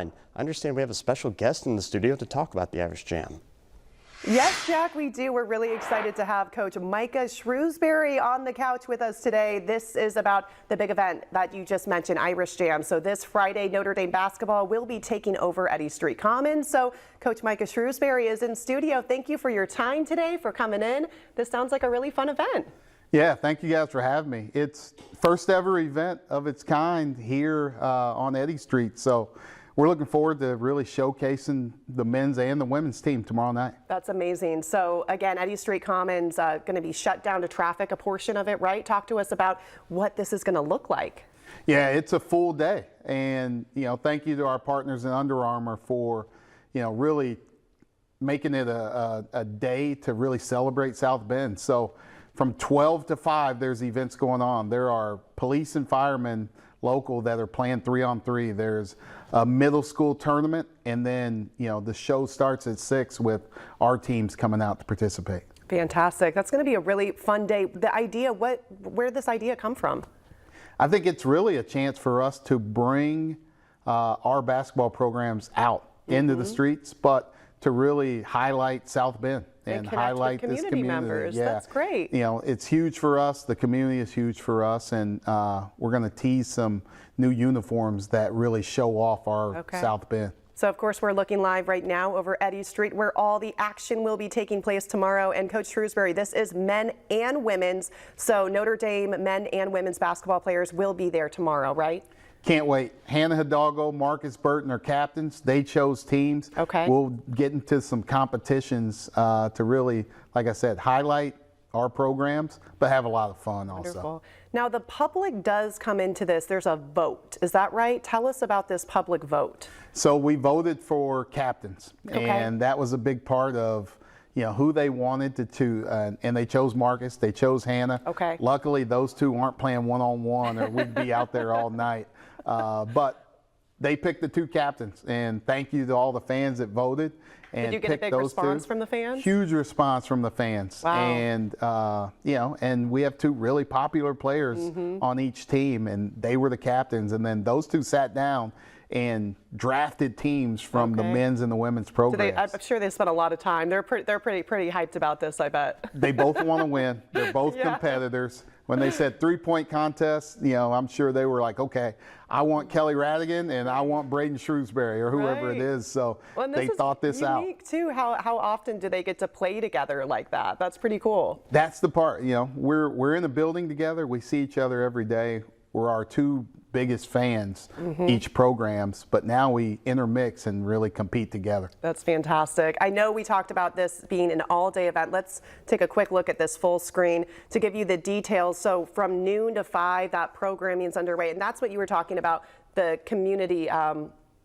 I understand we have a special guest in the studio to talk about the Irish Jam. Yes, Jack, we do. We're really excited to have Coach Micah Shrewsberry on the couch with us today. This is about the big event that you just mentioned, Irish Jam. So this Friday, Notre Dame basketball will be taking over Eddy Street Commons. So Coach Micah Shrewsberry is in studio. Thank you for your time today, for coming in. This sounds like a really fun event. Yeah, thank you guys for having me. It's first ever event of its kind here on Eddy Street. So we're looking forward to really showcasing the men's and the women's team tomorrow night. That's amazing. So again, Eddy Street Commons going to be shut down to traffic, a portion of it, right? Talk to us about what this is going to look like. Yeah, it's a full day. And, thank you to our partners in Under Armour for, really making it a day to really celebrate South Bend. So from 12 to 5, there's events going on. There are police and firemen local that are playing 3-on-3. There's a middle school tournament, and then the show starts at 6 with our teams coming out to participate. Fantastic. That's going to be a really fun day. The idea, where did this idea come from? I think it's really a chance for us to bring our basketball programs out into the streets, but to really highlight South Bend and highlight this community members. Yeah. That's great. It's huge for us. The community is huge for us, and we're going to tease some new uniforms that really show off our South Bend. So, of course, we're looking live right now over Eddy Street, where all the action will be taking place tomorrow. And Coach Shrewsberry, this is men and women's. So Notre Dame men and women's basketball players will be there tomorrow, right? Can't wait. Hannah Hidalgo, Marcus Burton are captains. They chose teams. Okay. We'll get into some competitions to really, like I said, highlight our programs, but have a lot of fun Wonderful. also. Now, the public does come into this. There's a vote. Is that right? Tell us about this public vote. So we voted for captains, and that was a big part of who they wanted to and they chose Marcus, they chose Hannah. Okay. Luckily, those two aren't playing one-on-one, or we'd be out there all night. But they picked the two captains, and thank you to all the fans that voted. And did you get a big response from the fans? Huge response from the fans. Wow. And and we have two really popular players on each team, and they were the captains. And then those two sat down and drafted teams from the men's and the women's programs. I'm sure they spent a lot of time. They're pretty hyped about this, I bet. They both want to win. They're both competitors. When they said 3-point contest, I'm sure they were like, okay, I want Kelly Radigan and I want Braden Shrewsberry or whoever it is. So they thought this out. Unique too. How often do they get to play together like that? That's pretty cool. That's the part. We're in a building together. We see each other every day. We're our two biggest fans, each programs, but now we intermix and really compete together. That's fantastic. I know we talked about this being an all-day event. Let's take a quick look at this full screen to give you the details. So from noon to 5, that programming is underway, and that's what you were talking about, the community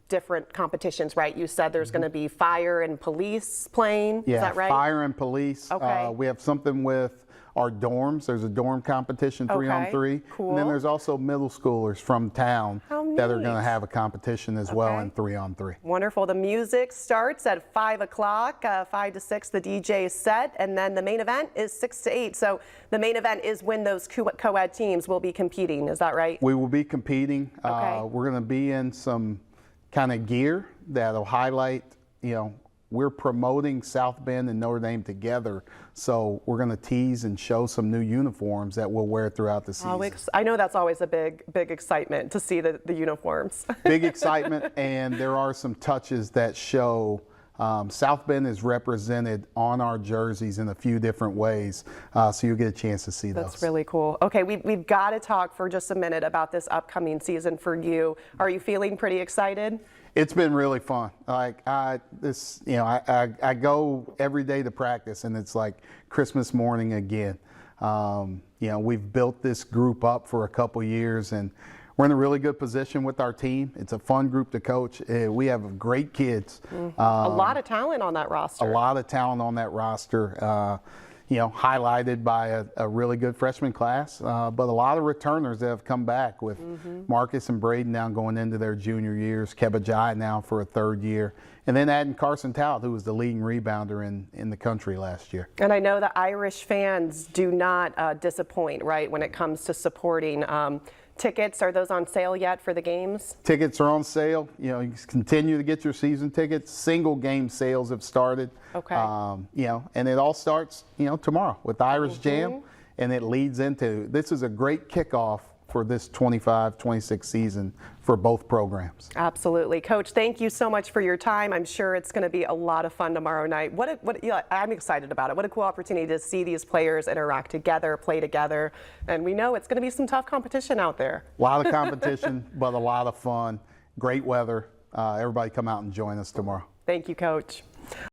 different competitions, right? You said there's going to be fire and police playing. Yeah, is that right? Fire and police. Okay. We have something with our dorms. There's a dorm competition, 3-on-3. Cool. And then there's also middle schoolers from town that are going to have a competition as well in 3-on-3. Wonderful. The music starts at 5 o'clock, 5 to 6, the DJ is set, and then the main event is 6 to 8. So the main event is when those co-ed teams will be competing. Is that right? We will be competing. We're going to be in some kind of gear that'll highlight, we're promoting South Bend and Notre Dame together, so we're going to tease and show some new uniforms that we'll wear throughout the season. I know that's always a big excitement to see the uniforms. Big excitement, and there are some touches that show South Bend is represented on our jerseys in a few different ways, so you'll get a chance to see those. That's really cool. Okay, we've got to talk for just a minute about this upcoming season for you. Are you feeling pretty excited? It's been really fun. Like I go every day to practice, and it's like Christmas morning again. We've built this group up for a couple years, and we're in a really good position with our team. It's a fun group to coach. We have great kids. A lot of talent on that roster. A lot of talent on that roster. Highlighted by a really good freshman class, but a lot of returners that have come back with Marcus and Braden now going into their junior years, Kebajai now for a 3rd year, and then adding Carson Tout, who was the leading rebounder in the country last year. And I know the Irish fans do not disappoint, right, when it comes to supporting Tickets, are those on sale yet for the games? Tickets are on sale. You know, you can continue to get your season tickets. Single game sales have started. Okay. You know, and it all starts, you know, tomorrow with Irish Jam, and it leads into, this is a great kickoff for this 25-26 season for both programs. Absolutely. Coach, thank you so much for your time. I'm sure it's going to be a lot of fun tomorrow night. I'm excited about it. What a cool opportunity to see these players interact together, play together. And we know it's going to be some tough competition out there. A lot of competition, but a lot of fun. Great weather. Everybody come out and join us tomorrow. Thank you, Coach.